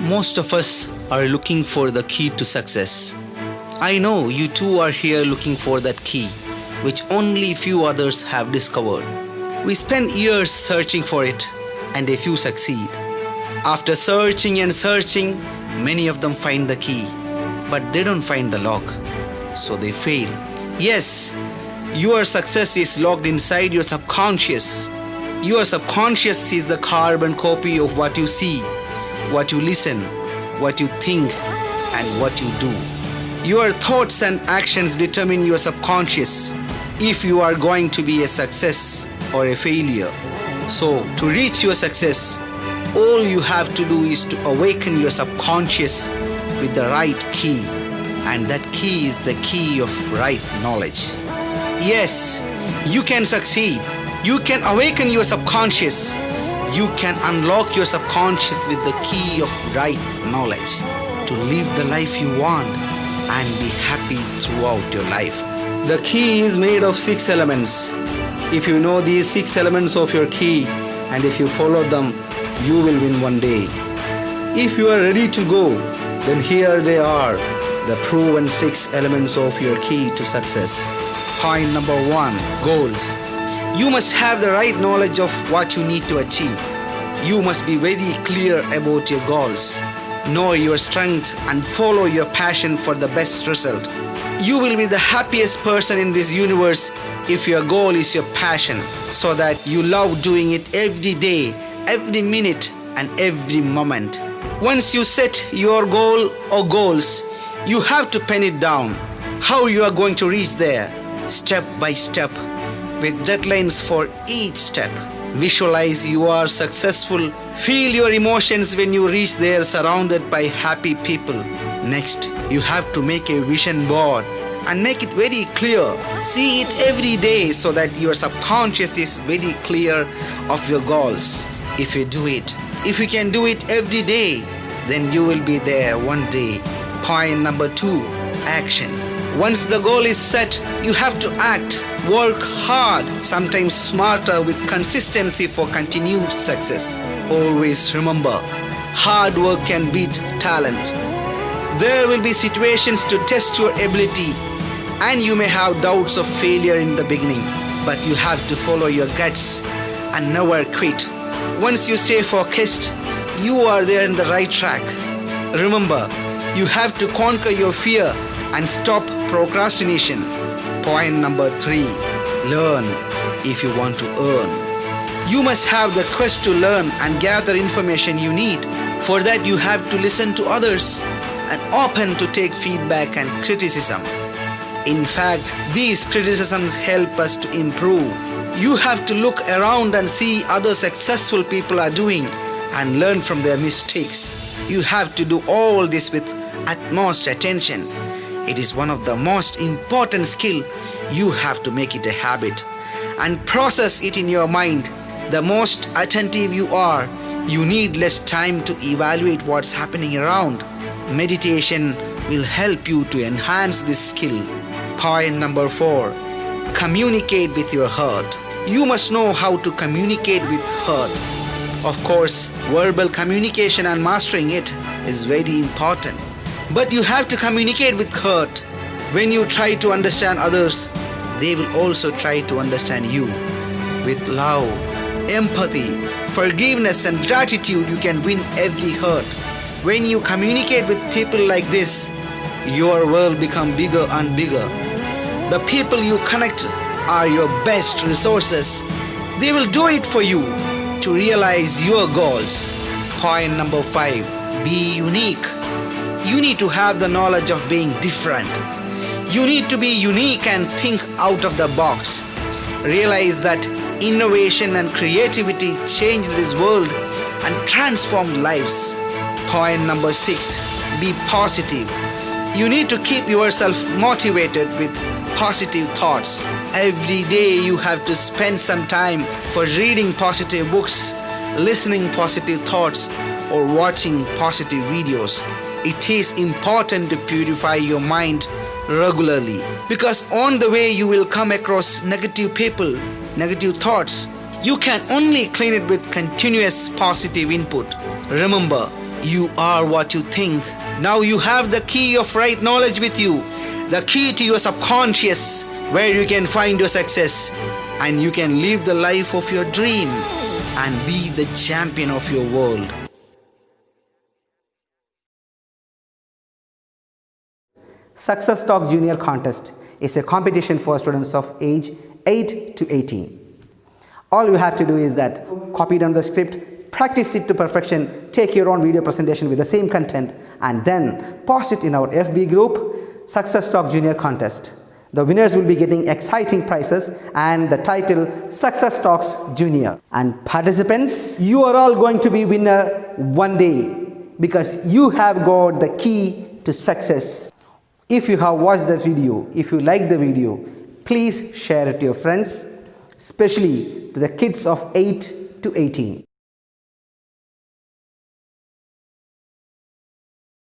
Most of us are looking for the key to success. I know you too are here looking for that key, which only few others have discovered. We spend years searching for it, and a few succeed. After searching and searching, many of them find the key, but they don't find the lock, so they fail. Yes, your success is locked inside your subconscious. Your subconscious is the carbon copy of what you see, what you listen, what you think, and what you do. Your thoughts and actions determine your subconscious if you are going to be a success or a failure. So, to reach your success, all you have to do is to awaken your subconscious with the right key, and that key is the key of right knowledge. Yes, you can succeed. You can awaken your subconscious. You can unlock your subconscious with the key of right knowledge to live the life you want and be happy throughout your life. The key is made of 6 elements. If you know these 6 elements of your key and if you follow them, you will win one day. If you are ready to go, then here they are, the proven 6 elements of your key to success. Point number 1, goals. You must have the right knowledge of what you need to achieve. You must be very clear about your goals. Know your strength and follow your passion for the best result. You will be the happiest person in this universe if your goal is your passion, so that you love doing it every day, every minute, and every moment. Once you set your goal or goals, you have to pen it down. How you are going to reach there, step by step, with deadlines for each step. Visualize you are successful. Feel your emotions when you reach there surrounded by happy people. Next, you have to make a vision board and make it very clear. See it every day so that your subconscious is very clear of your goals. If you can do it every day, then you will be there one day. Point number 2, action. Once the goal is set, you have to act. Work hard, sometimes smarter, with consistency for continued success. Always remember, hard work can beat talent. There will be situations to test your ability, and you may have doubts of failure in the beginning, but you have to follow your guts and never quit. Once you stay focused, you are there in the right track. Remember, you have to conquer your fear and stop procrastination. Point number 3, learn if you want to earn. You must have the quest to learn and gather information you need. For that, you have to listen to others and open to take feedback and criticism. In fact, these criticisms help us to improve. You have to look around and see other successful people are doing and learn from their mistakes. You have to do all this with utmost attention. It is one of the most important skills. You have to make it a habit and process it in your mind. The most attentive you are, you need less time to evaluate what's happening around. Meditation will help you to enhance this skill. Point number 4, communicate with your heart. You must know how to communicate with heart. Of course, verbal communication and mastering it is very important. But you have to communicate with heart. When you try to understand others, they will also try to understand you. With love, empathy, forgiveness, and gratitude, you can win every heart. When you communicate with people like this, your world becomes bigger and bigger. The people you connect are your best resources. They will do it for you to realize your goals. Point number 5, be unique. You need to have the knowledge of being different. You need to be unique and think out of the box. Realize that innovation and creativity change this world and transform lives. Point number 6, be positive. You need to keep yourself motivated with positive thoughts. Every day you have to spend some time for reading positive books, listening positive thoughts, or watching positive videos. It is important to purify your mind regularly, because on the way you will come across negative people, negative thoughts. You can only clean it with continuous positive input. Remember, You are what you think. Now you have the key of right knowledge with you, the key to your subconscious, where you can find your success and you can live the life of your dream and be the champion of your world. Success Talk Junior Contest is a competition for students of age 8 to 18. All you have to do is that copy down the script, practice it to perfection, take your own video presentation with the same content, and then post it in our FB group, Success Talk Junior Contest. The winners will be getting exciting prizes and the title Success Talks Junior. And participants, you are all going to be winner one day because you have got the key to success. If you have watched the video, if you like the video, please share it to your friends, especially to the kids of 8 to 18.